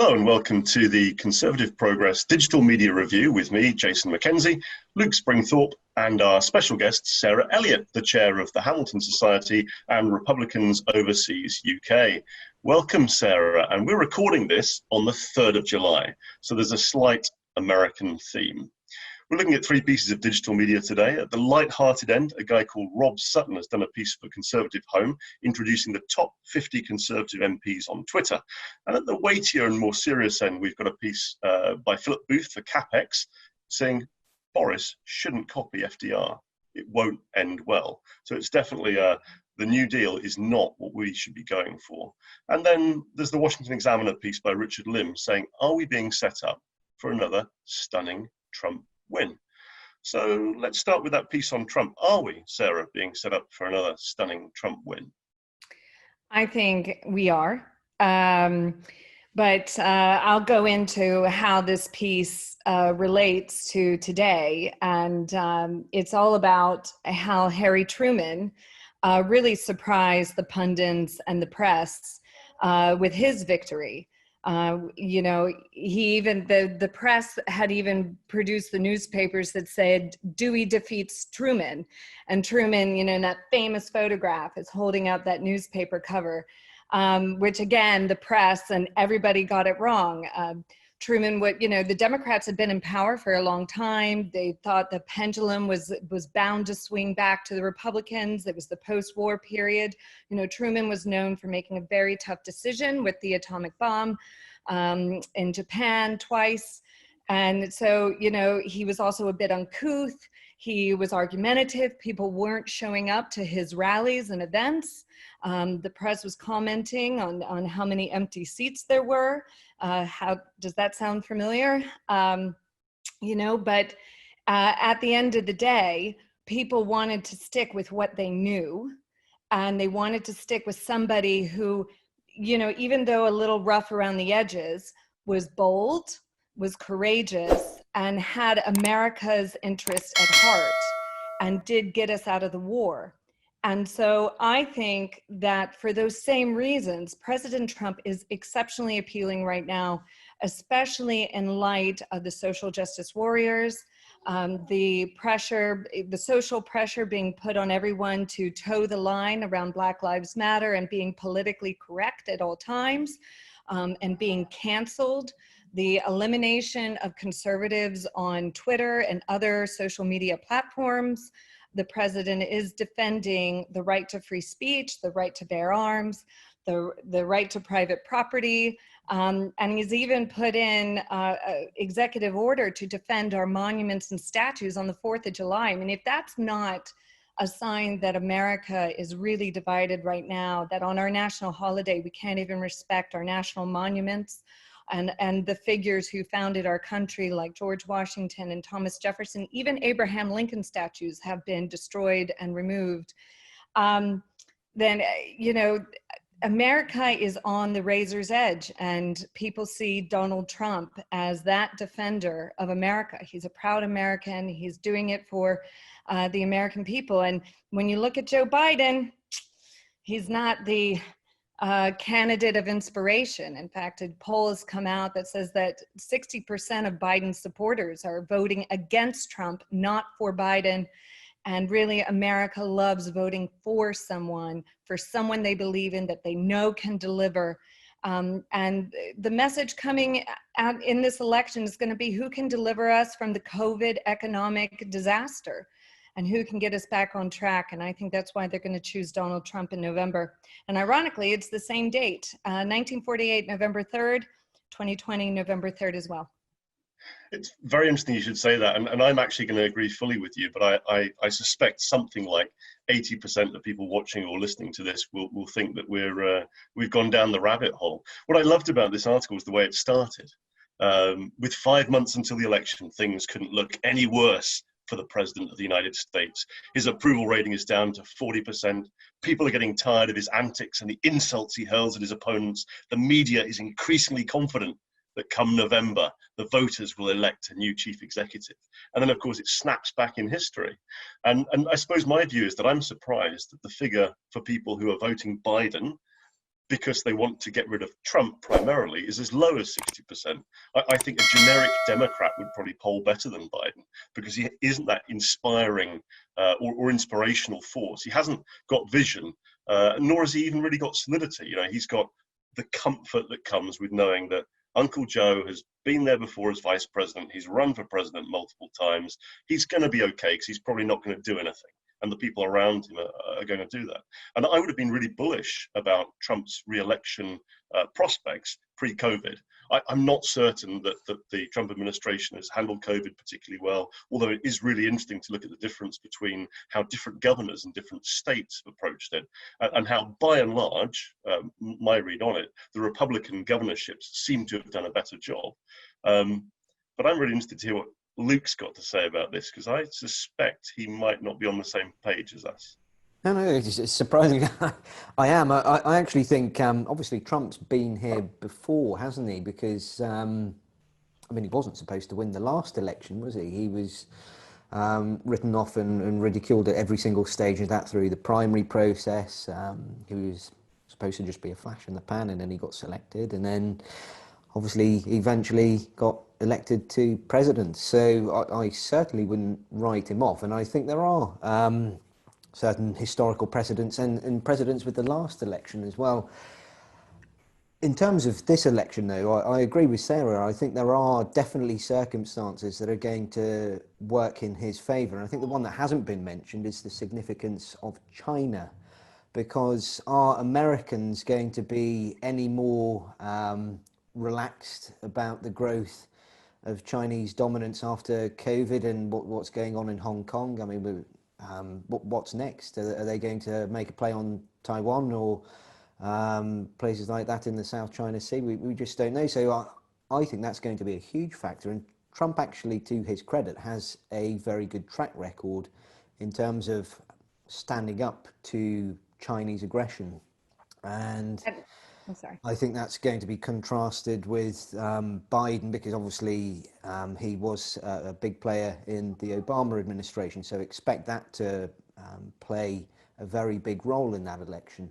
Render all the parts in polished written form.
Hello and welcome to the Conservative Progress Digital Media Review with me, Jason MacKenzie, Luke Springthorpe, and our special guest, Sarah Elliot, the chair of the Hamilton Society and Republicans Overseas UK. Welcome, Sarah, and we're recording this on the 3rd of July, so there's a slight American theme. We're looking at three pieces of digital media today. At the light-hearted end, a guy called Rob Sutton has done a piece for Conservative Home, introducing the top 50 Conservative MPs on Twitter. And at the weightier and more serious end, we've got a piece by Philip Booth for CapEx, saying Boris shouldn't copy FDR. It won't end well. So it's definitely the New Deal is not what we should be going for. And then there's the Washington Examiner piece by Richard Lim saying, are we being set up for another stunning Trump win? So let's start with that piece on Trump. Are we, Sarah, being set up for another stunning Trump win? I think we are. But I'll go into how this piece relates to today. And it's all about how Harry Truman really surprised the pundits and the press with his victory. You know, he even, the press had even produced the newspapers that said Dewey defeats Truman. And Truman, you know, in that famous photograph is holding up that newspaper cover, which again, the press and everybody got it wrong. Truman would, you know, the Democrats had been in power for a long time. They thought the pendulum was bound to swing back to the Republicans. It was the post-war period. You know, Truman was known for making a very tough decision with the atomic bomb in Japan twice. And so, you know, he was also a bit uncouth. He was argumentative. People weren't showing up to his rallies and events. The press was commenting on how many empty seats there were. How does that sound familiar? You know, but at the end of the day, people wanted to stick with what they knew, and they wanted to stick with somebody who, you know, even though a little rough around the edges, was bold, was courageous, and had America's interest at heart, and did get us out of the war. And so I think that for those same reasons, President Trump is exceptionally appealing right now, especially in light of the social justice warriors, the pressure, the social pressure being put on everyone to toe the line around Black Lives Matter and being politically correct at all times, and being canceled, the elimination of conservatives on Twitter and other social media platforms. The president is defending the right to free speech, the right to bear arms, the right to private property, and he's even put in an executive order to defend our monuments and statues on the 4th of July. I mean, if that's not a sign that America is really divided right now, that on our national holiday, we can't even respect our national monuments, and the figures who founded our country, like George Washington and Thomas Jefferson, even Abraham Lincoln statues have been destroyed and removed. Then, you know, America is on the razor's edge, and people see Donald Trump as that defender of America. He's a proud American. He's doing it for the American people. And when you look at Joe Biden, he's not the candidate of inspiration. In fact, a poll has come out that says that 60% of Biden's supporters are voting against Trump, not for Biden. And really, America loves voting for someone they believe in, that they know can deliver. And the message coming out in this election is going to be who can deliver us from the COVID economic disaster, and who can get us back on track. And I think that's why they're going to choose Donald Trump in November. And ironically, it's the same date, 1948, November 3rd, 2020, November 3rd as well. It's very interesting you should say that, and I'm actually going to agree fully with you, but I suspect something like 80% of people watching or listening to this will think that we've gone down the rabbit hole. What I loved about this article was the way it started. With 5 months until the election, things couldn't look any worse for the President of the United States. His approval rating is down to 40%. People are getting tired of his antics and the insults he hurls at his opponents. The media is increasingly confident that come November, the voters will elect a new chief executive. And then, of course, it snaps back in history. And I suppose my view is that I'm surprised that the figure for people who are voting Biden because they want to get rid of Trump primarily, is as low as 60%. I think a generic Democrat would probably poll better than Biden because he isn't that inspiring or inspirational force. He hasn't got vision, nor has he even really got solidity. You know, he's got the comfort that comes with knowing that Uncle Joe has been there before as vice president. He's run for president multiple times. He's going to be okay because he's probably not going to do anything. And the people around him are going to do that. And I would have been really bullish about Trump's re-election prospects pre-COVID. I'm not certain that the Trump administration has handled COVID particularly well, although it is really interesting to look at the difference between how different governors in different states have approached it, and how, by and large, my read on it, the Republican governorships seem to have done a better job. But I'm really interested to hear what Luke's got to say about this, because I suspect he might not be on the same page as us. No, it's surprising. I am. I actually think, obviously, Trump's been here before, hasn't he? Because, I mean, he wasn't supposed to win the last election, was he? He was written off and ridiculed at every single stage of that through the primary process. He was supposed to just be a flash in the pan, and then he got selected. And then, obviously, eventually got elected to president. So I certainly wouldn't write him off. And I think there are certain historical precedents and precedents with the last election as well. In terms of this election, though, I agree with Sarah. I think there are definitely circumstances that are going to work in his favour. And I think the one that hasn't been mentioned is the significance of China. Because are Americans going to be any more relaxed about the growth of Chinese dominance after COVID and what's going on in Hong Kong? I mean, what's next? Are they going to make a play on Taiwan or places like that in the South China Sea? We just don't know. So I think that's going to be a huge factor. And Trump actually, to his credit, has a very good track record in terms of standing up to Chinese aggression. And I'm sorry. I think that's going to be contrasted with Biden, because obviously he was a big player in the Obama administration. So expect that to play a very big role in that election.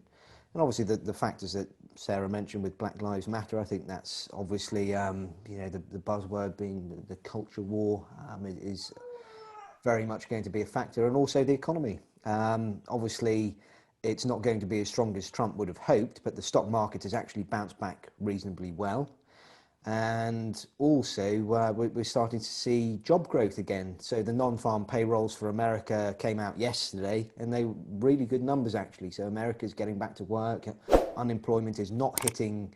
And obviously the factors that Sarah mentioned with Black Lives Matter, I think that's obviously, the buzzword being the culture war is very much going to be a factor. And also the economy. Obviously, it's not going to be as strong as Trump would have hoped, but the stock market has actually bounced back reasonably well. And also, we're starting to see job growth again. So the non-farm payrolls for America came out yesterday, and they were really good numbers, actually. So America's getting back to work. Unemployment is not hitting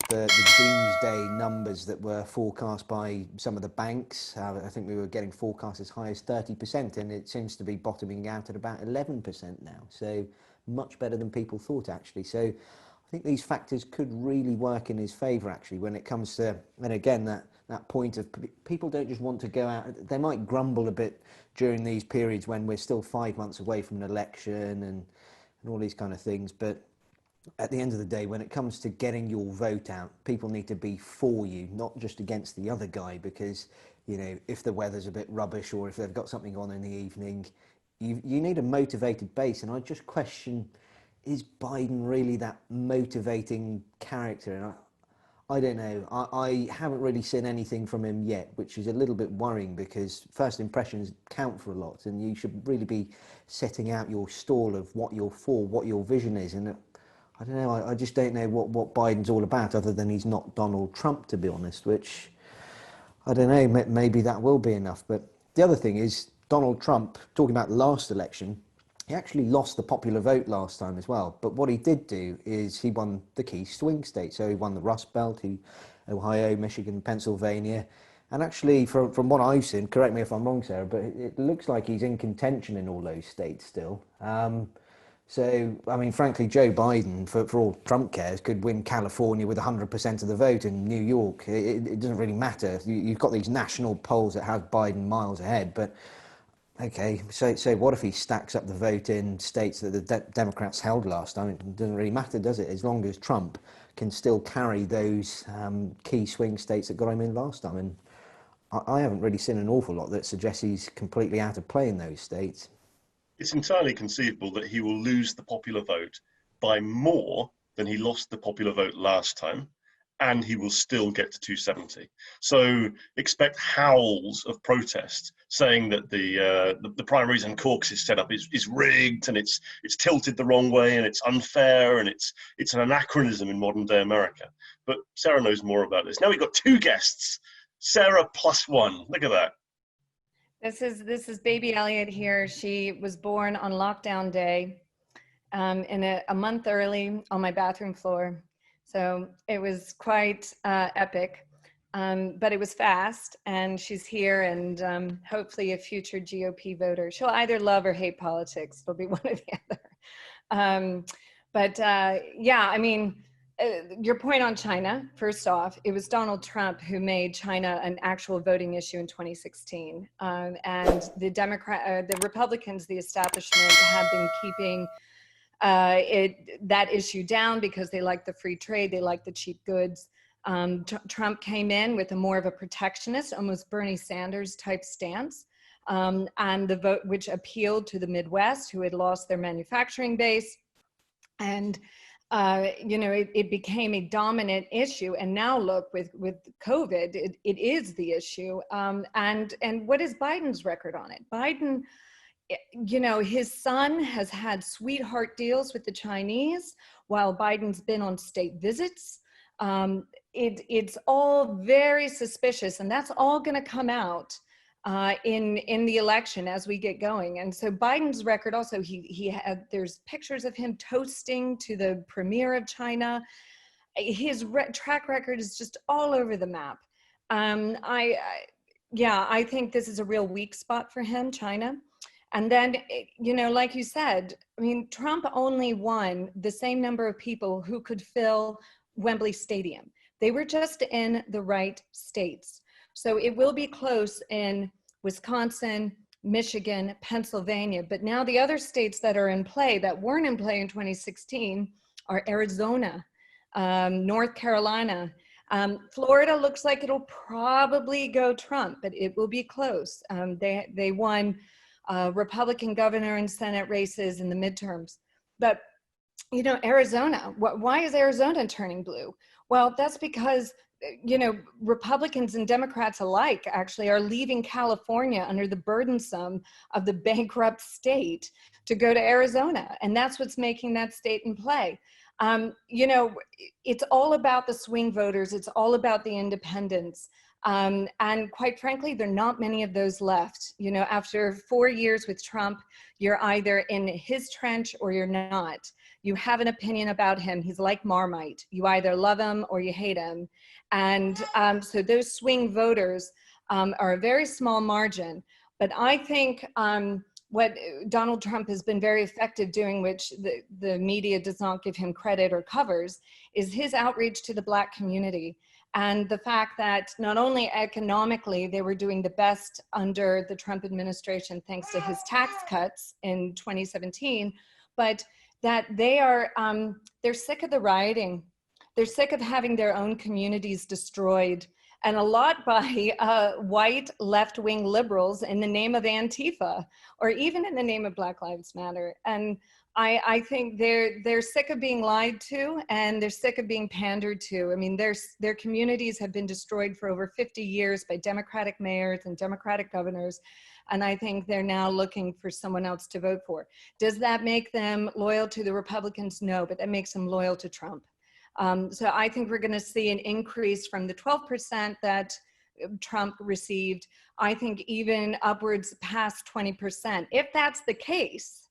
the doomsday numbers that were forecast by some of the banks. I think we were getting forecasts as high as 30%, and it seems to be bottoming out at about 11% now. So much better than people thought, actually. So I think these factors could really work in his favour, actually, when it comes to, and again, that point of people don't just want to go out. They might grumble a bit during these periods when we're still 5 months away from an election and all these kind of things. But at the end of the day, when it comes to getting your vote out, people need to be for you, not just against the other guy, because, if the weather's a bit rubbish or if they've got something on in the evening, you need a motivated base. And I just question, is Biden really that motivating character? And I don't know. I haven't really seen anything from him yet, which is a little bit worrying, because first impressions count for a lot, and you should really be setting out your stall of what you're for, what your vision is. And I don't know, I just don't know what Biden's all about, other than he's not Donald Trump, to be honest, which, I don't know, maybe that will be enough. But the other thing is, Donald Trump, talking about the last election, he actually lost the popular vote last time as well. But what he did do is he won the key swing states. So he won the Rust Belt, Ohio, Michigan, Pennsylvania. And actually, from what I've seen, correct me if I'm wrong, Sarah, but it looks like he's in contention in all those states still. So, I mean, frankly, Joe Biden, for all Trump cares, could win California with 100% of the vote in New York. It doesn't really matter. You've got these national polls that have Biden miles ahead, but okay, so what if he stacks up the vote in states that the Democrats held last time? It doesn't really matter, does it? As long as Trump can still carry those key swing states that got him in last time. And I haven't really seen an awful lot that suggests he's completely out of play in those states. It's entirely conceivable that he will lose the popular vote by more then he lost the popular vote last time, and he will still get to 270. So expect howls of protest saying that the primaries and caucuses set up is rigged, and it's tilted the wrong way, and it's unfair, and it's an anachronism in modern day America. But Sarah knows more about this. Now we've got two guests. Sarah plus one. Look at that. This is baby Elliott here. She was born on lockdown day, in a month early on my bathroom floor. So it was quite epic, but it was fast, and she's here, and hopefully a future GOP voter. She'll either love or hate politics. It'll be one or the other. Yeah, I mean, your point on China, first off, it was Donald Trump who made China an actual voting issue in 2016. And the Republicans, the establishment, have been keeping that issue down because they like the free trade, they like the cheap goods. Trump came in with more of a protectionist, almost Bernie Sanders type stance, and the vote which appealed to the Midwest, who had lost their manufacturing base. And it became a dominant issue. And now look, with COVID, it is the issue. And what is Biden's record on it? Biden, his son has had sweetheart deals with the Chinese while Biden's been on state visits. It's all very suspicious, and that's all going to come out in the election as we get going. And so Biden's record also, there's pictures of him toasting to the premier of China. His track record is just all over the map. I think this is a real weak spot for him, China. And then, like you said, I mean, Trump only won the same number of people who could fill Wembley Stadium. They were just in the right states. So it will be close in Wisconsin, Michigan, Pennsylvania. But now the other states that are in play that weren't in play in 2016 are Arizona, North Carolina. Florida looks like it'll probably go Trump, but it will be close. They won Republican governor and Senate races in the midterms. But, Arizona, why is Arizona turning blue? Well, that's because, Republicans and Democrats alike actually are leaving California under the burdensome of the bankrupt state to go to Arizona. And that's what's making that state in play. It's all about the swing voters. It's all about the independents. And quite frankly, there are not many of those left. After 4 years with Trump, you're either in his trench or you're not. You have an opinion about him. He's like Marmite. You either love him or you hate him. And so those swing voters are a very small margin. But I think what Donald Trump has been very effective doing, which the media does not give him credit or covers, is his outreach to the Black community. And the fact that not only economically they were doing the best under the Trump administration thanks to his tax cuts in 2017, but that they're sick of the rioting. They're sick of having their own communities destroyed, and a lot by white left-wing liberals in the name of Antifa, or even in the name of Black Lives Matter. And I think they're sick of being lied to, and they're sick of being pandered to. I mean, their communities have been destroyed for over 50 years by Democratic mayors and Democratic governors, and I think they're now looking for someone else to vote for. Does that make them loyal to the Republicans? No, but that makes them loyal to Trump. So I think we're going to see an increase from the 12% that Trump received, I think even upwards past 20%. If that's the case,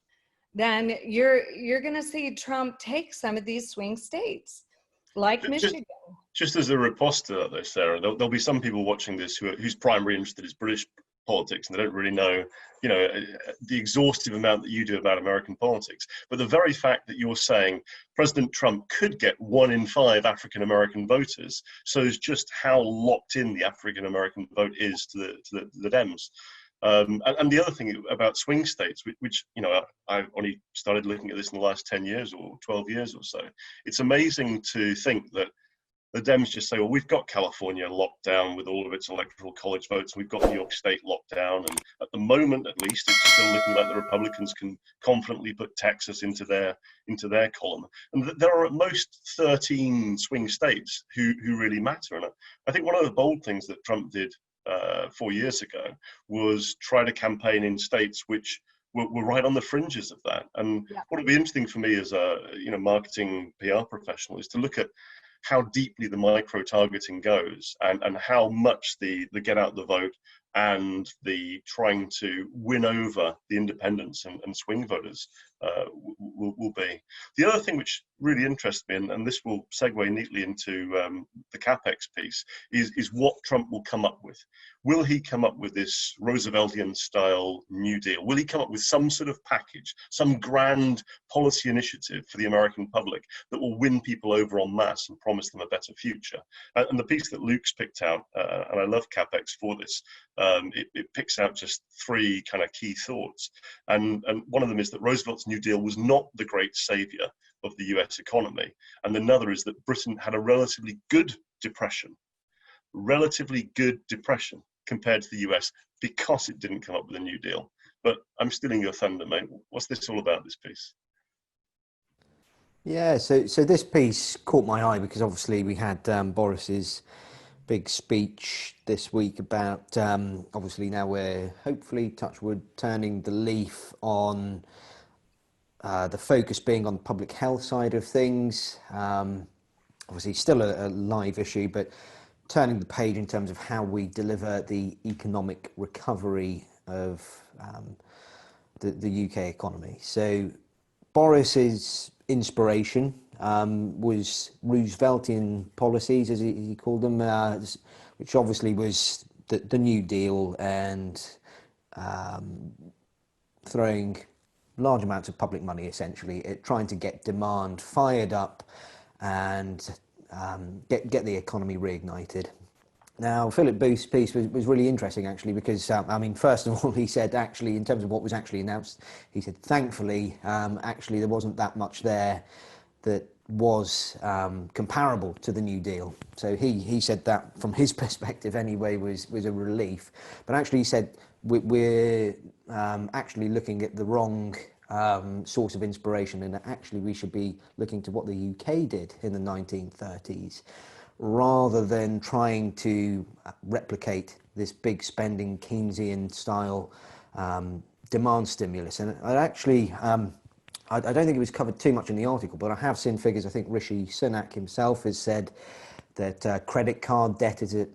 then you're going to see Trump take some of these swing states, like Michigan. Just as a riposte to that, though, Sarah, there'll be some people watching this whose primary interest is British politics, and they don't really know, the exhaustive amount that you do about American politics. But the very fact that you're saying President Trump could get 1 in 5 African American voters shows just how locked in the African American vote is to the Dems. And the other thing about swing states, which I've only started looking at this in the last 10 years or 12 years or so, it's amazing to think that the Dems just say, well, we've got California locked down with all of its electoral college votes. We've got New York State locked down. And at the moment, at least, it's still looking like the Republicans can confidently put Texas into their column. And there are at most 13 swing states who really matter. And I think one of the bold things that Trump did 4 years ago was try to campaign in states which were right on the fringes of that. And what would be interesting for me as a marketing PR professional is to look at how deeply the micro targeting goes, and how much the get out the vote and the trying to win over the independents and swing voters will be. The other thing which really interests me, and this will segue neatly into the CapEx piece, is what Trump will come up with. Will he come up with this Rooseveltian style New Deal? Will he come up with some sort of package, some grand policy initiative for the American public that will win people over en masse and promise them a better future? And the piece that Luke's picked out, and I love CapEx for this, it picks out just three kind of key thoughts. And one of them is that Roosevelt's New Deal was not the great savior of the US economy. And another is that Britain had a relatively good depression compared to the US because it didn't come up with a New Deal. But I'm stealing your thunder, mate. What's this all about, this piece? Yeah, so this piece caught my eye because obviously we had Boris's big speech this week about obviously now we're hopefully, touch wood, turning the leaf on the focus being on the public health side of things. Obviously still a live issue, but turning the page in terms of how we deliver the economic recovery of the UK economy. So Boris's inspiration was Rooseveltian policies, as he called them, which obviously was the New Deal and throwing large amounts of public money, essentially, trying to get demand fired up and get the economy reignited. Now, Philip Booth's piece was really interesting, actually, because, I mean, first of all, he said, actually, in terms of what was actually announced, he said, thankfully, actually, there wasn't that much there that was comparable to the New Deal. So he said that, from his perspective anyway, was a relief. But actually, he said, we're actually looking at the wrong source of inspiration, and actually we should be looking to what the UK did in the 1930s, rather than trying to replicate this big spending Keynesian style demand stimulus. And I actually, I don't think it was covered too much in the article, but I have seen figures. I think Rishi Sunak himself has said that credit card debt is at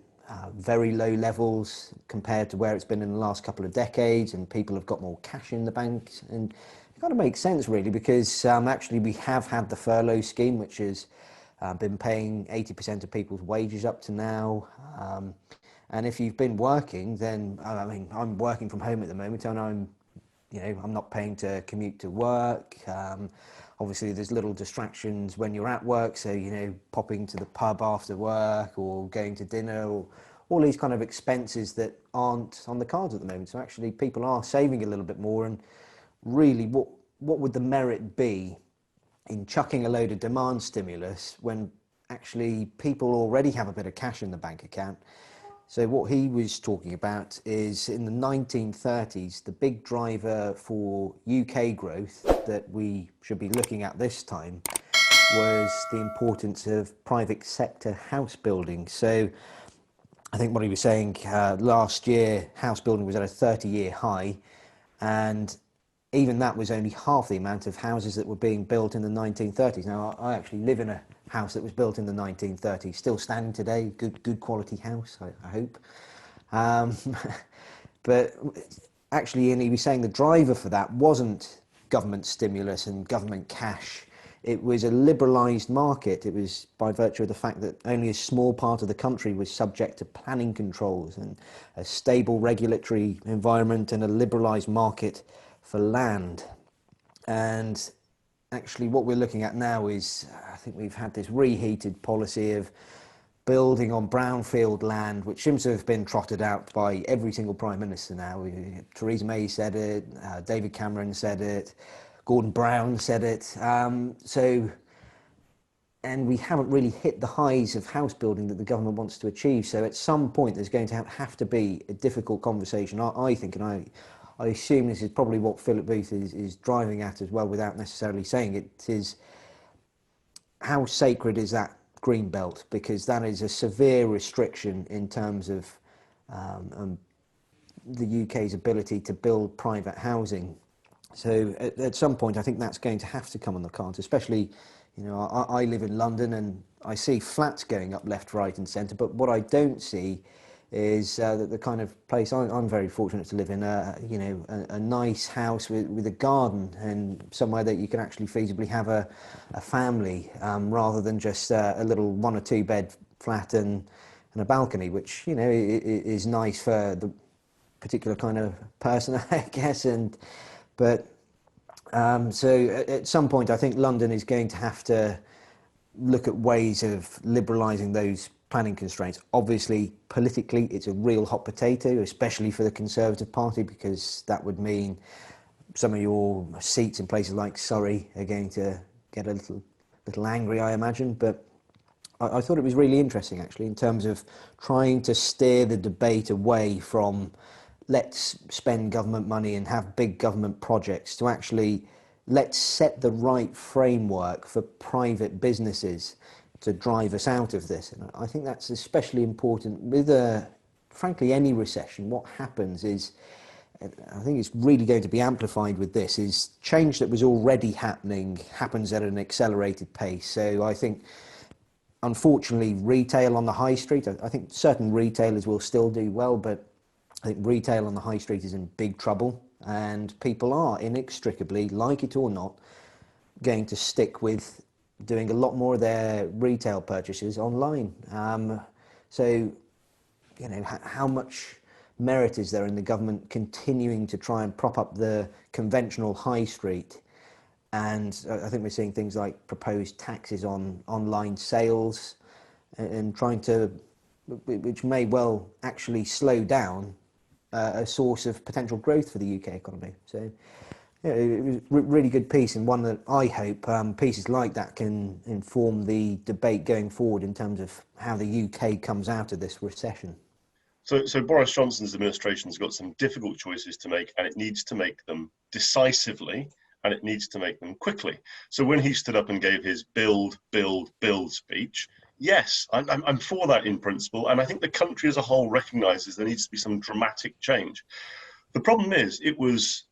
very low levels compared to where it's been in the last couple of decades, and people have got more cash in the banks. And it kind of makes sense, really, because actually we have had the furlough scheme, which has been paying 80% of people's wages up to now. And if you've been working, then, I mean, I'm working from home at the moment, and I'm not paying to commute to work. Obviously, there's little distractions when you're at work, so, popping to the pub after work or going to dinner, or all these kind of expenses that aren't on the cards at the moment. So actually, people are saving a little bit more. And really, what would the merit be in chucking a load of demand stimulus when actually people already have a bit of cash in the bank account? So what he was talking about is, in the 1930s, the big driver for UK growth that we should be looking at this time was the importance of private sector house building. So I think what he was saying, last year, house building was at a 30-year high, and even that was only half the amount of houses that were being built in the 1930s. Now, I actually live in a house that was built in the 1930s, still standing today, good quality house, I hope. But actually, and he was saying the driver for that wasn't government stimulus and government cash. It was a liberalised market. It was by virtue of the fact that only a small part of the country was subject to planning controls, and a stable regulatory environment and a liberalised market for land. And actually what we're looking at now is, I think we've had this reheated policy of building on brownfield land, which seems to have been trotted out by every single Prime Minister now. Theresa May said it, David Cameron said it, Gordon Brown said it. So and we haven't really hit the highs of house building that the government wants to achieve. So at some point, there's going to have to be a difficult conversation, I think, and I assume this is probably what Philip Booth is driving at as well, without necessarily saying it, is how sacred is that green belt? Because that is a severe restriction in terms of the UK's ability to build private housing. So at some point, I think that's going to have to come on the cards, especially, you know, I live in London and I see flats going up left, right and centre, but what I don't see is that the kind of place I'm very fortunate to live in, you know, a nice house with a garden and somewhere that you can actually feasibly have a family, rather than just a little 1 or 2 bed flat and a balcony, which, you know, is nice for the particular kind of person, I guess. So at some point, I think London is going to have to look at ways of liberalising those planning constraints. Obviously, politically, it's a real hot potato, especially for the Conservative Party, because that would mean some of your seats in places like Surrey are going to get a little angry, I imagine. But I thought it was really interesting, actually, in terms of trying to steer the debate away from let's spend government money and have big government projects to actually let's set the right framework for private businesses to drive us out of this. And I think that's especially important with frankly, any recession. What happens is, I think it's really going to be amplified with this, is change that was already happening happens at an accelerated pace. So I think, unfortunately, retail on the high street, I think certain retailers will still do well, but I think retail on the high street is in big trouble, and people are inextricably, like it or not, going to stick with doing a lot more of their retail purchases online. So, you know, how much merit is there in the government continuing to try and prop up the conventional high street? And I think we're seeing things like proposed taxes on online sales and trying to, which may well actually slow down a source of potential growth for the UK economy. So yeah, it was a really good piece, and one that I hope pieces like that can inform the debate going forward in terms of how the UK comes out of this recession. So Boris Johnson's administration has got some difficult choices to make, and it needs to make them decisively, and it needs to make them quickly. So when he stood up and gave his build speech, yes, I'm for that in principle, and I think the country as a whole recognises there needs to be some dramatic change. The problem is, it was,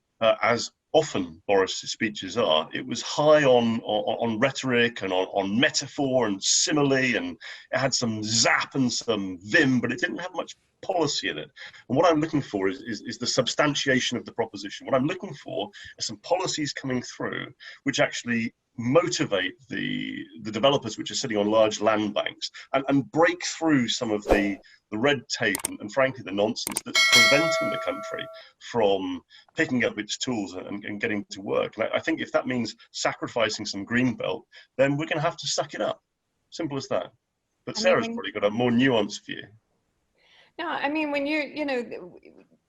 as often Boris's speeches are, it was high on rhetoric and on metaphor and simile, and it had some zap and some vim, but it didn't have much policy in it. And what I'm looking for is the substantiation of the proposition. What I'm looking for are some policies coming through which actually motivate the developers which are sitting on large land banks and break through some of the red tape and frankly the nonsense that's preventing the country from picking up its tools and getting to work. And I think if that means sacrificing some green belt, then we're going to have to suck it up. Simple as that. But Sarah's probably got a more nuanced view. No, I mean, when you know,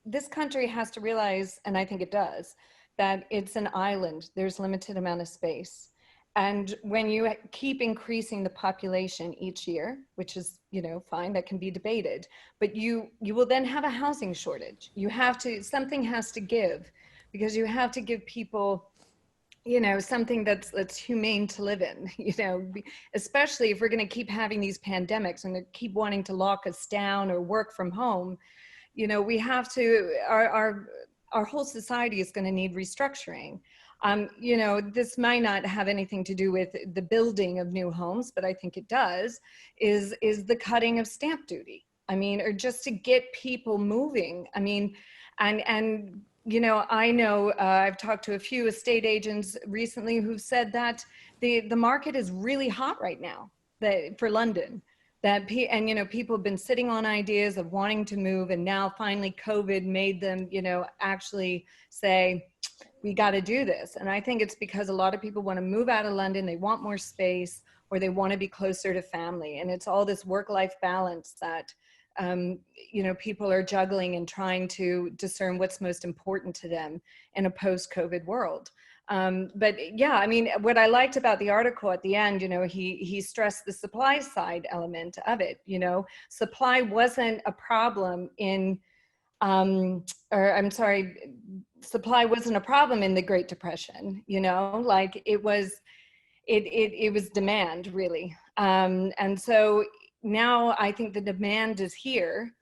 this country has to realize, and I think it does, that it's an island. There's limited amount of space. And when you keep increasing the population each year, which is, you know, fine, that can be debated, but you will then have a housing shortage. You have to, something has to give, because you have to give people, you know, something that's humane to live in, you know, especially if we're going to keep having these pandemics and they keep wanting to lock us down or work from home. You know, we have to, our whole society is going to need restructuring. You know, this might not have anything to do with the building of new homes, but I think it does, is the cutting of stamp duty. I mean, or just to get people moving. I mean, and you know, I know I've talked to a few estate agents recently who've said that the market is really hot right now for London. And, you know, people have been sitting on ideas of wanting to move, and now finally COVID made them, you know, actually say, we got to do this. And I think it's because a lot of people want to move out of London. They want more space, or they want to be closer to family. And it's all this work-life balance that People are juggling and trying to discern what's most important to them in a post-COVID world. But yeah, I mean, what I liked about the article at the end, he stressed the supply side element of it. Supply wasn't a problem supply wasn't a problem in the Great Depression. Like it was demand, really. And so now I think the demand is here,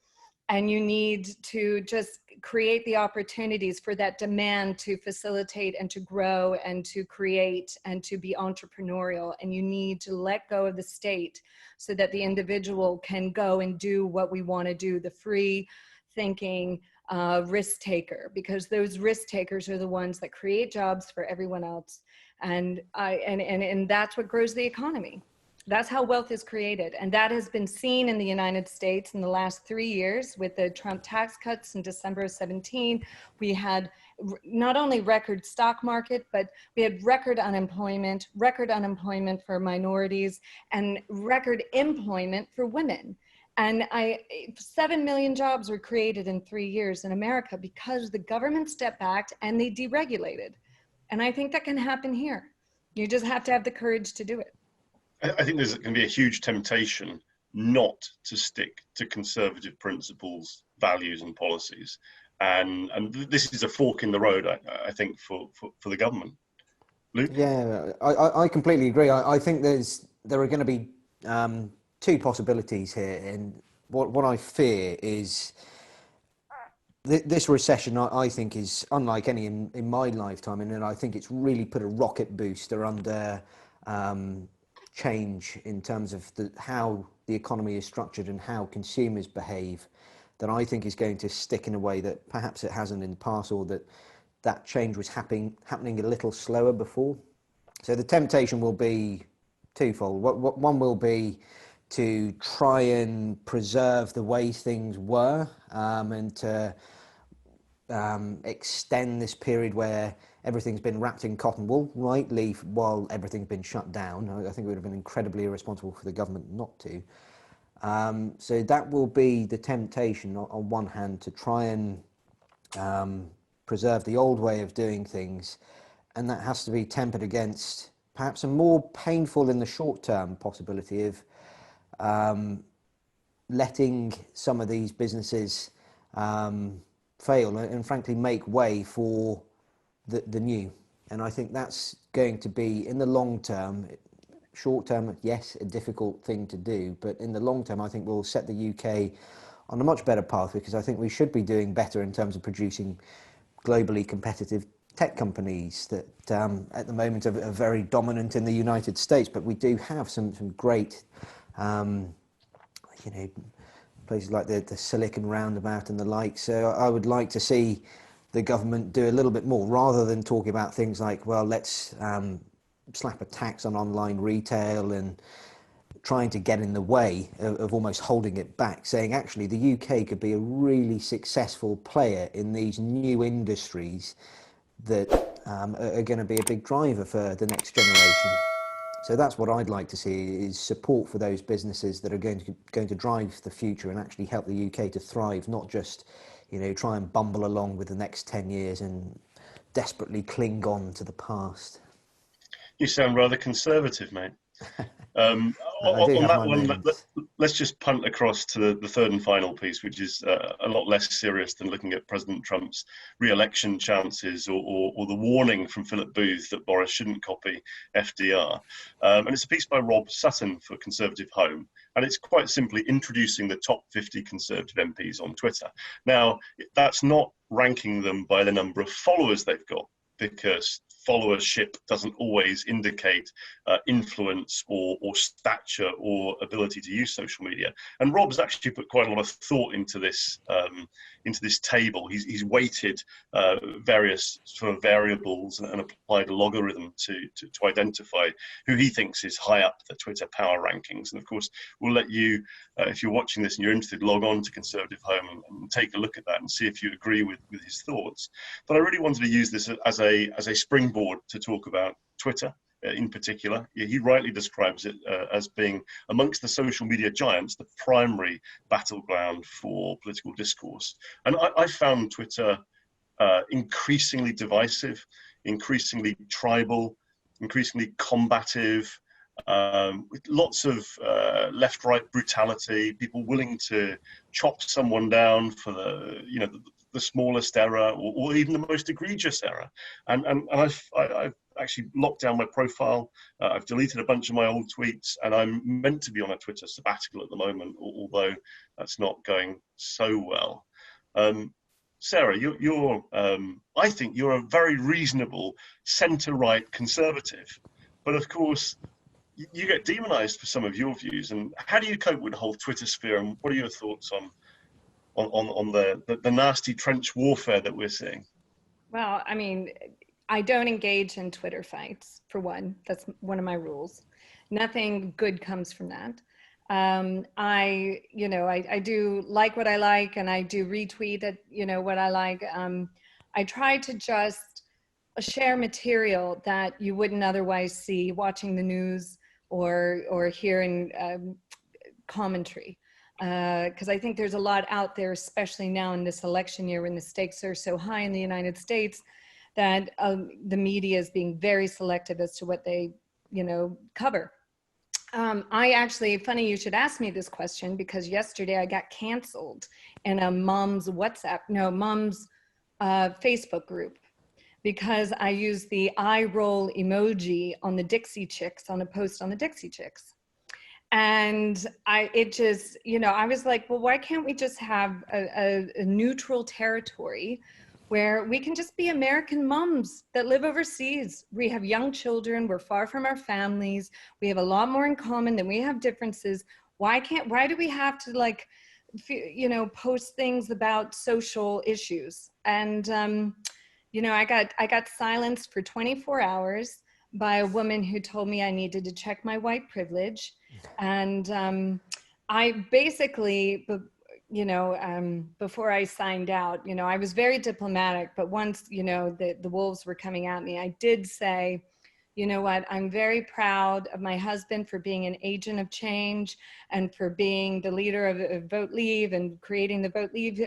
and you need to just create the opportunities for that demand to facilitate and to grow and to create and to be entrepreneurial. And you need to let go of the state so that the individual can go and do what we want to do, the free thinking risk taker, because those risk takers are the ones that create jobs for everyone else. And that's what grows the economy. That's how wealth is created. And that has been seen in the United States in the last 3 years with the Trump tax cuts in December of 17. We had not only record stock market, but we had record unemployment for minorities, and record employment for women. And 7 million jobs were created in 3 years in America because the government stepped back and they deregulated. And I think that can happen here. You just have to have the courage to do it. I think there's going to be a huge temptation not to stick to conservative principles, values and policies. And this is a fork in the road, I think, for the government. Luke? Yeah, I completely agree. I think there are going to be two possibilities here. And what I fear is this recession, I think, is unlike any in my lifetime. And I think it's really put a rocket booster under change in terms of how the economy is structured and how consumers behave, that I think is going to stick in a way that perhaps it hasn't in the past, or that change was happening a little slower before. So the temptation will be twofold. One will be to try and preserve the way things were, and to extend this period where everything's been wrapped in cotton wool, rightly, while everything's been shut down. I think it would have been incredibly irresponsible for the government not to. So that will be the temptation on one hand, to try and preserve the old way of doing things, and that has to be tempered against perhaps a more painful in the short term possibility of letting some of these businesses fail and frankly make way for the new. And I think that's going to be, in the long term, short term, yes, a difficult thing to do, but in the long term, I think we'll set the UK on a much better path, because I think we should be doing better in terms of producing globally competitive tech companies that at the moment are very dominant in the United States, but we do have some great places like the Silicon Roundabout and the like. So I would like to see the government do a little bit more, rather than talking about things like, well, let's slap a tax on online retail and trying to get in the way of almost holding it back, saying actually the UK could be a really successful player in these new industries that are going to be a big driver for the next generation. So that's what I'd like to see, is support for those businesses that are going to drive the future and actually help the UK to thrive, not just, try and bumble along with the next 10 years and desperately cling on to the past. You sound rather conservative, mate. On that one, let's just punt across to the third and final piece, which is a lot less serious than looking at President Trump's re-election chances, or the warning from Philip Booth that Boris shouldn't copy FDR. And it's a piece by Rob Sutton for Conservative Home. And it's quite simply introducing the top 50 Conservative MPs on Twitter. Now, that's not ranking them by the number of followers they've got, because followership doesn't always indicate influence or stature or ability to use social media. And Rob's actually put quite a lot of thought into this table. He's weighted various sort of variables and applied a logarithm to identify who he thinks is high up the Twitter power rankings. And of course, we'll let you, if you're watching this and you're interested, log on to Conservative Home and take a look at that and see if you agree with his thoughts. But I really wanted to use this as a springboard to talk about Twitter in particular. He rightly describes it as being, amongst the social media giants, the primary battleground for political discourse. And I found Twitter increasingly divisive, increasingly tribal, increasingly combative, with lots of left-right brutality, people willing to chop someone down for the smallest error, or even the most egregious error. And I've actually locked down my profile. I've deleted a bunch of my old tweets, and I'm meant to be on a Twitter sabbatical at the moment, although that's not going so well. Sarah, I think you're a very reasonable centre-right conservative, but of course, you get demonized for some of your views. And how do you cope with the whole Twitter sphere? And what are your thoughts on the nasty trench warfare that we're seeing? Well, I mean, I don't engage in Twitter fights, for one. That's one of my rules. Nothing good comes from that. I do like what I like, and I do retweet it, what I like. I try to just share material that you wouldn't otherwise see watching the news or hearing commentary. Because I think there's a lot out there, especially now in this election year when the stakes are so high in the United States, that the media is being very selective as to what they, cover. I actually, funny you should ask me this question, because yesterday I got canceled in a mom's Facebook group, because I used the eye roll emoji on the Dixie Chicks, on a post on the Dixie Chicks. And I was like, well, why can't we just have a neutral territory where we can just be American moms that live overseas? We have young children, we're far from our families, we have a lot more in common than we have differences. Why do we have to post things about social issues? And, I got silenced for 24 hours by a woman who told me I needed to check my white privilege. And I basically, before I signed out, I was very diplomatic, but once, the wolves were coming at me, I did say, you know what, I'm very proud of my husband for being an agent of change and for being the leader of Vote Leave and creating the Vote Leave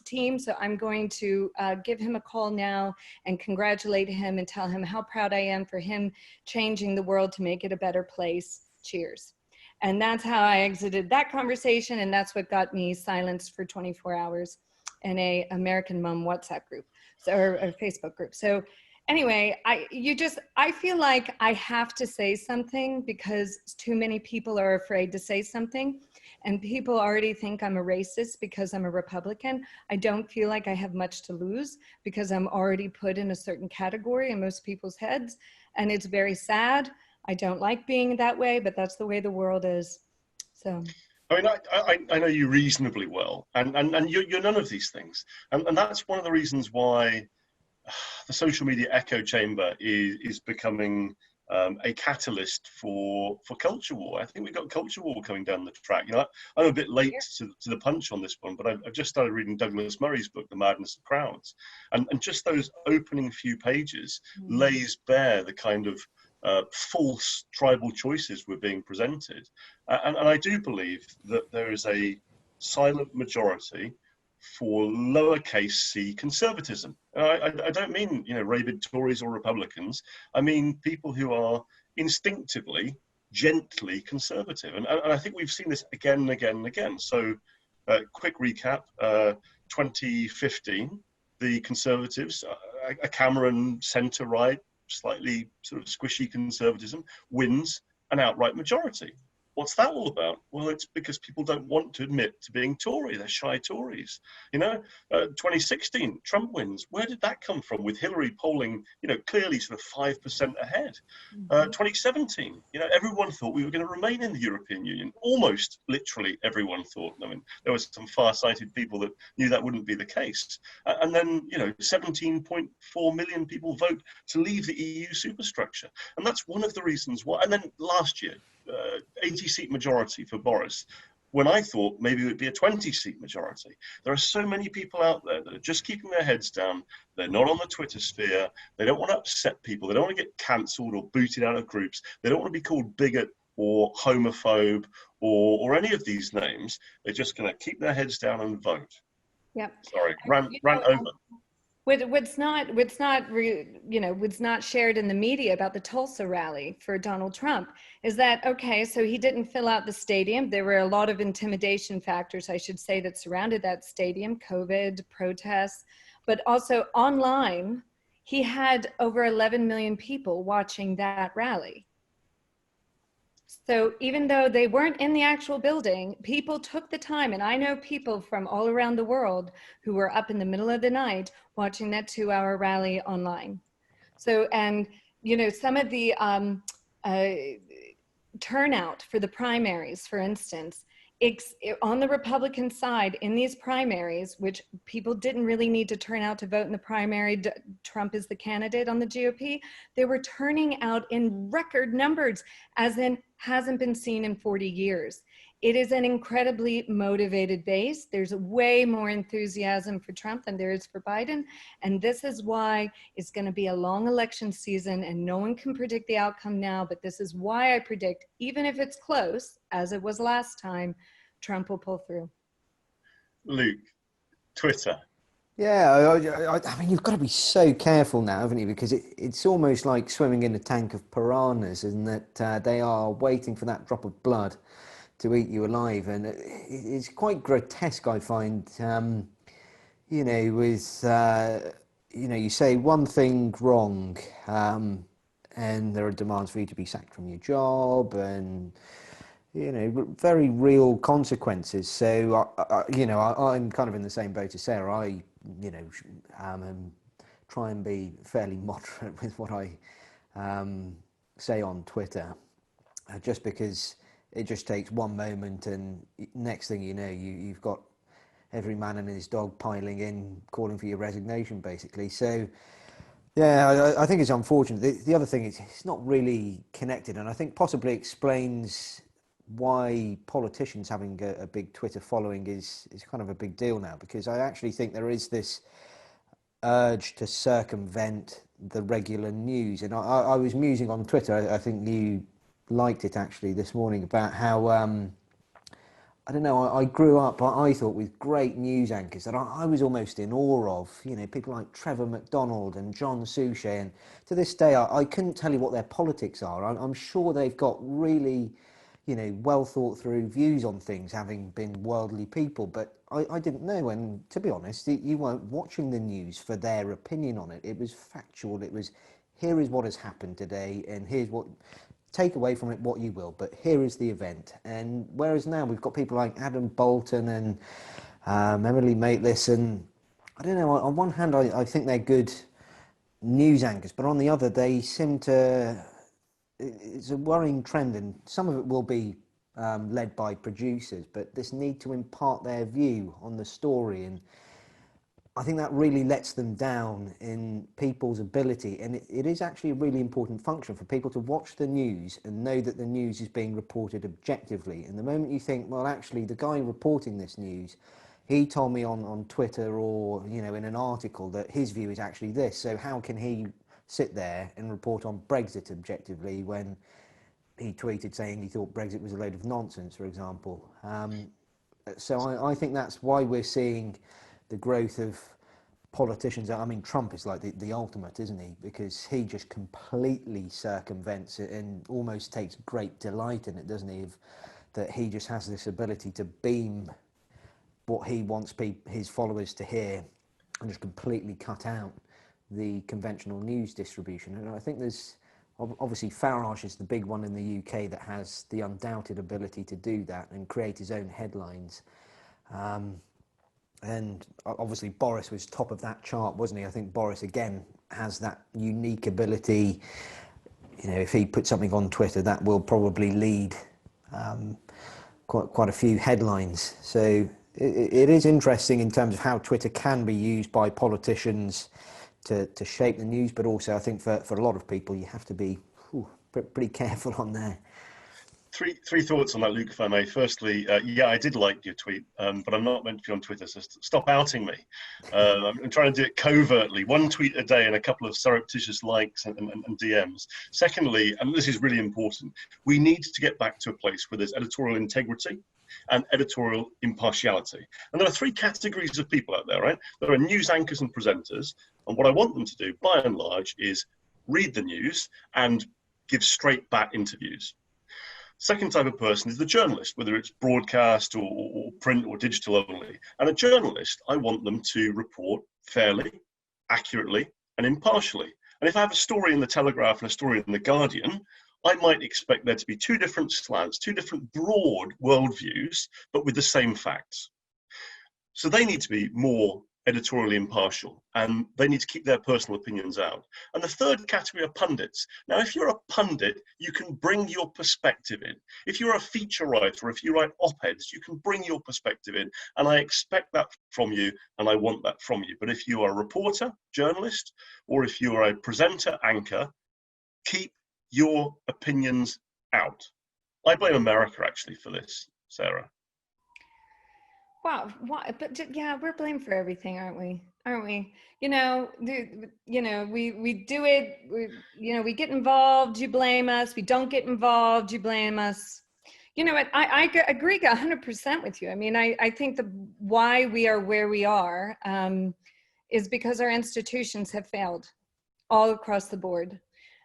team. So I'm going to give him a call now and congratulate him and tell him how proud I am for him changing the world to make it a better place. Cheers. And that's how I exited that conversation. And that's what got me silenced for 24 hours in a American Mom WhatsApp group, or a Facebook group. So anyway, I feel like I have to say something because too many people are afraid to say something, and people already think I'm a racist because I'm a Republican. I don't feel like I have much to lose because I'm already put in a certain category in most people's heads, and it's very sad. I don't like being that way, but that's the way the world is. So. I mean, I know you reasonably well, and you're none of these things, and that's one of the reasons why the social media echo chamber is becoming a catalyst for culture war. I think we've got culture war coming down the track. I'm a bit late to the punch on this one, but I've just started reading Douglas Murray's book, The Madness of Crowds, and just those opening few pages lays bare the kind of false tribal choices were being presented. And I do believe that there is a silent majority for lowercase c conservatism. I don't mean, rabid Tories or Republicans. I mean people who are instinctively, gently conservative. And I think we've seen this again and again and again. So quick recap, 2015, the Conservatives, a Cameron centre-right, slightly sort of squishy conservatism, wins an outright majority. What's that all about? Well, it's because people don't want to admit to being Tory. They're shy Tories. 2016, Trump wins. Where did that come from? With Hillary polling, clearly sort of 5% ahead. 2017, everyone thought we were going to remain in the European Union. Almost literally everyone thought. I mean, there were some far-sighted people that knew that wouldn't be the case. And then, 17.4 million people vote to leave the EU superstructure. And that's one of the reasons why. And then last year, 80-seat majority for Boris. when I thought maybe it would be a 20-seat majority. There are so many people out there that are just keeping their heads down. They're not on the Twitter sphere. They don't want to upset people. They don't want to get cancelled or booted out of groups. They don't want to be called bigot or homophobe or any of these names. They're just going to keep their heads down and vote. Yep. Sorry, rant over. What's not shared in the media about the Tulsa rally for Donald Trump is that, okay, so he didn't fill out the stadium. There were a lot of intimidation factors, I should say, that surrounded that stadium, COVID, protests, but also online, he had over 11 million people watching that rally. So even though they weren't in the actual building, people took the time, and I know people from all around the world who were up in the middle of the night watching that 2-hour rally online. So, and some of the turnout for the primaries, for instance, on the Republican side in these primaries, which people didn't really need to turn out to vote in the primary, Trump is the candidate on the GOP, they were turning out in record numbers, as in hasn't been seen in 40 years. It is an incredibly motivated base. There's way more enthusiasm for Trump than there is for Biden. And this is why it's going to be a long election season, and no one can predict the outcome now. But this is why I predict, even if it's close, as it was last time, Trump will pull through. Luke, Twitter. Yeah, I mean, you've got to be so careful now, haven't you? Because it's almost like swimming in a tank of piranhas, and that they are waiting for that drop of blood to eat you alive. And it's quite grotesque, I find, with, you say one thing wrong, and there are demands for you to be sacked from your job, and very real consequences. So, I'm kind of in the same boat as Sarah. I try and be fairly moderate with what I say on Twitter, just because it just takes one moment, and next thing you know, you've got every man and his dog piling in, calling for your resignation, basically. So, yeah, I think it's unfortunate. The other thing is it's not really connected, and I think possibly explains why politicians having a big Twitter following is kind of a big deal now, because I actually think there is this urge to circumvent the regular news. And I was musing on Twitter, I think you liked it actually this morning, about how I don't know, I grew up, I thought, with great news anchors that I was almost in awe of, people like Trevor McDonald and John Suchet, and to this day I couldn't tell you what their politics are. I'm sure they've got really well thought through views on things, having been worldly people, but I didn't know. And to be honest, you weren't watching the news for their opinion on it. It was factual. It was, here is what has happened today, and here's what, take away from it what you will, but here is the event. And whereas now we've got people like Adam Bolton and Emily Maitlis, and I don't know, on one hand I think they're good news anchors, but on the other they seem to, it's a worrying trend, and some of it will be led by producers, but this need to impart their view on the story, and I think that really lets them down in people's ability. And it is actually a really important function for people to watch the news and know that the news is being reported objectively. And the moment you think, well, actually the guy reporting this news, he told me on Twitter or in an article that his view is actually this, so how can he sit there and report on Brexit objectively when he tweeted saying he thought Brexit was a load of nonsense, for example. So I think that's why we're seeing the growth of politicians. I mean, Trump is like the ultimate, isn't he? Because he just completely circumvents it and almost takes great delight in it, doesn't he? That he just has this ability to beam what he wants his followers to hear and just completely cut out the conventional news distribution. And I think there's obviously Farage is the big one in the UK that has the undoubted ability to do that and create his own headlines. And obviously Boris was top of that chart, wasn't he? I think Boris again has that unique ability. If he puts something on Twitter, that will probably lead quite a few headlines. So it is interesting in terms of how Twitter can be used by politicians to shape the news, but also I think for a lot of people you have to be pretty careful on there. Three thoughts on that, Luke, if I may. Firstly, yeah, I did like your tweet, but I'm not meant to be on Twitter, so stop outing me. I'm trying to do it covertly, one tweet a day and a couple of surreptitious likes and DMs. Secondly, and this is really important, we need to get back to a place where there's editorial integrity and editorial impartiality. And there are three categories of people out there, right? There are news anchors and presenters, and what I want them to do, by and large, is read the news and give straight back interviews. Second type of person is the journalist, whether it's broadcast or print or digital only. And a journalist, I want them to report fairly, accurately, and impartially. And if I have a story in the Telegraph and a story in the Guardian, I might expect there to be two different slants, two different broad worldviews, but with the same facts. So they need to be more editorially impartial, and they need to keep their personal opinions out. And the third category are pundits. Now, if you're a pundit, you can bring your perspective in. If you're a feature writer, if you write op-eds, you can bring your perspective in, and I expect that from you, and I want that from you. But if you are a reporter, journalist, or if you are a presenter, anchor, keep your opinions out. I blame America, actually, for this, Sarah. Wow, but yeah, we're blamed for everything, aren't we? Aren't we? You know, we do it. We get involved, you blame us. We don't get involved, you blame us. You know what? I agree 100% with you. I mean, I think why we are where we are is because our institutions have failed all across the board.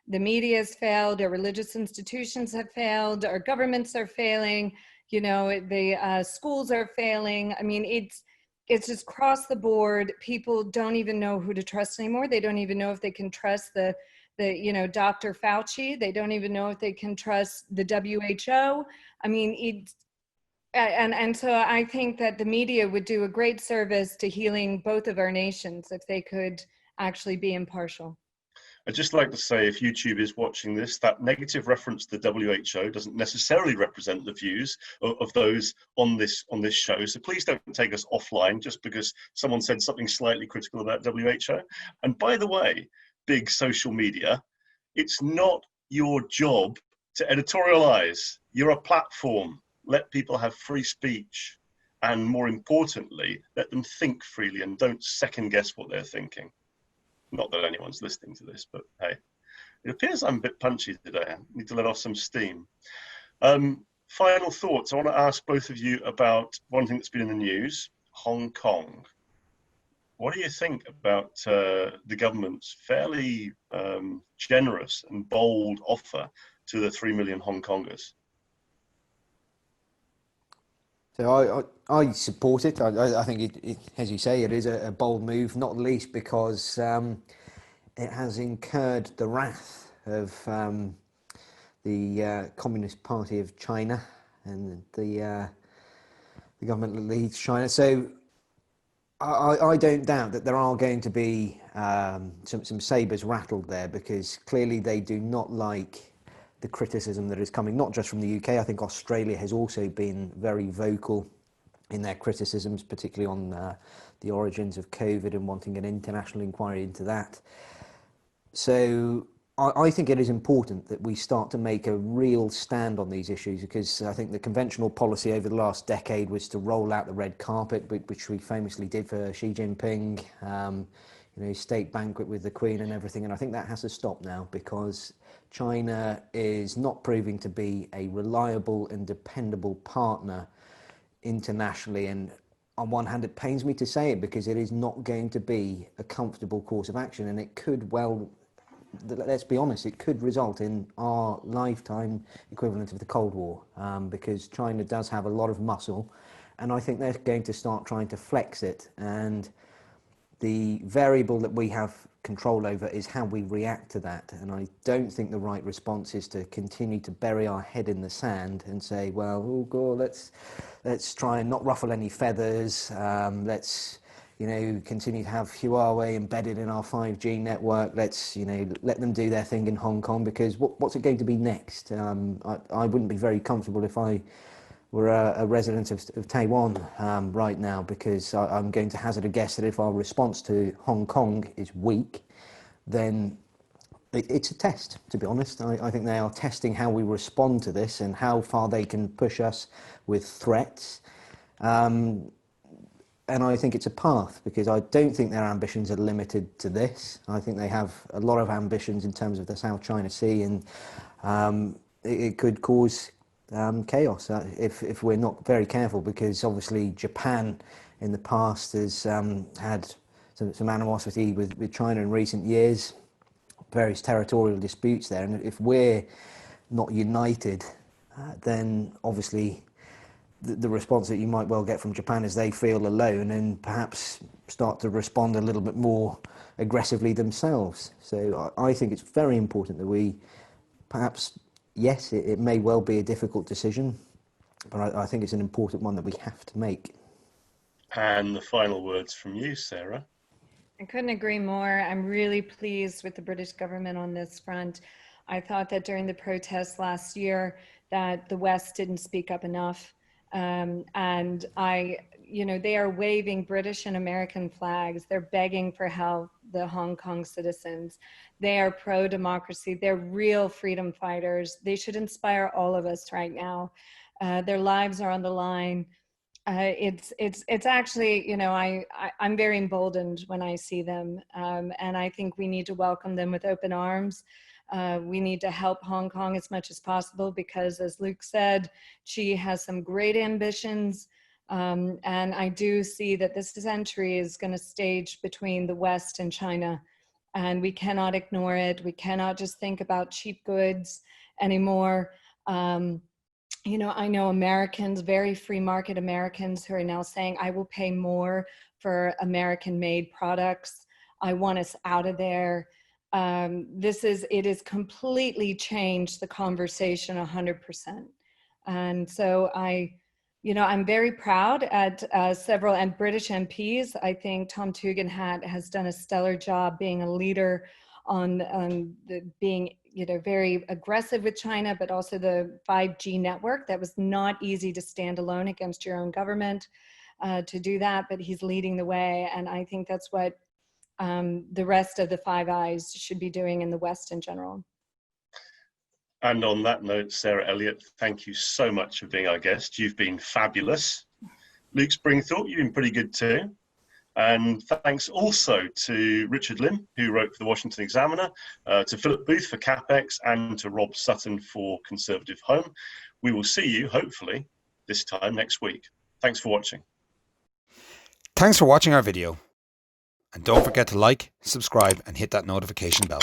The media has failed. Our religious institutions have failed. Our governments are failing. You know, the schools are failing. I mean, it's just across the board. People don't even know who to trust anymore. They don't even know if they can trust the Dr. Fauci. They don't even know if they can trust the WHO. I mean, and so I think that the media would do a great service to healing both of our nations if they could actually be impartial. I'd just like to say, if YouTube is watching this, that negative reference to the WHO doesn't necessarily represent the views of those on this show. So please don't take us offline just because someone said something slightly critical about WHO. And by the way, big social media, it's not your job to editorialize. You're a platform. Let people have free speech. And more importantly, let them think freely and don't second guess what they're thinking. Not that anyone's listening to this, but hey, it appears I'm a bit punchy today. I need to let off some steam. Final thoughts. I want to ask both of you about one thing that's been in the news, Hong Kong. What do you think about the government's fairly generous and bold offer to the 3 million Hong Kongers? So I support it. I think, it, as you say, it is a bold move, not least because it has incurred the wrath of the Communist Party of China and the government that leads China. So I don't doubt that there are going to be some sabres rattled there, because clearly they do not like the criticism that is coming, not just from the UK. I think Australia has also been very vocal in their criticisms, particularly on the origins of COVID and wanting an international inquiry into that. So I think it is important that we start to make a real stand on these issues, because I think the conventional policy over the last decade was to roll out the red carpet, which we famously did for Xi Jinping, state banquet with the Queen and everything. And I think that has to stop now, because China is not proving to be a reliable and dependable partner internationally. And on one hand, it pains me to say it, because it is not going to be a comfortable course of action. And it could well, let's be honest, it could result in our lifetime equivalent of the Cold War, because China does have a lot of muscle. And I think they're going to start trying to flex it. And the variable that we have control over is how we react to that. And I don't think the right response is to continue to bury our head in the sand and say, well, oh God, let's try and not ruffle any feathers. Let's continue to have Huawei embedded in our 5G network. Let's let them do their thing in Hong Kong, because what's it going to be next? I wouldn't be very comfortable if I were a resident of Taiwan right now, because I'm going to hazard a guess that if our response to Hong Kong is weak, then It's a test, to be honest. I think they are testing how we respond to this and how far they can push us with threats. And I think it's a path, because I don't think their ambitions are limited to this. I think they have a lot of ambitions in terms of the South China Sea, and it could cause chaos if we're not very careful, because obviously Japan in the past has had some animosity with China in recent years, various territorial disputes there, and if we're not united, then obviously the response that you might well get from Japan is they feel alone and perhaps start to respond a little bit more aggressively themselves. So I think it's very important that we perhaps, yes, it may well be a difficult decision, but I think it's an important one that we have to make. And the final words from you, Sarah. I couldn't agree more. I'm really pleased with the British government on this front. I thought that during the protests last year that the West didn't speak up enough. And they are waving British and American flags. They're begging for help, the Hong Kong citizens. They are pro-democracy. They're real freedom fighters. They should inspire all of us right now. Their lives are on the line. It's actually, I'm very emboldened when I see them. And I think we need to welcome them with open arms. We need to help Hong Kong as much as possible, because as Luke said, Xi has some great ambitions. And I do see that this century is going to stage between the West and China, and we cannot ignore it. We cannot just think about cheap goods anymore. I know Americans, very free market Americans, who are now saying, I will pay more for American made products. I want us out of there. It has completely changed the conversation 100%. And so I'm very proud at several British MPs. I think Tom Tugendhat has done a stellar job being a leader on being very aggressive with China, but also the 5G network. That was not easy to stand alone against your own government to do that, but he's leading the way. And I think that's what the rest of the Five Eyes should be doing in the West in general. And on that note, Sarah Elliot, thank you so much for being our guest. You've been fabulous. Luke Springthorpe, you've been pretty good too. And thanks also to Richard Lim, who wrote for the Washington Examiner, to Philip Booth for CapEx, and to Rob Sutton for Conservative Home. We will see you, hopefully, this time next week. Thanks for watching. Thanks for watching our video. And don't forget to like, subscribe, and hit that notification bell.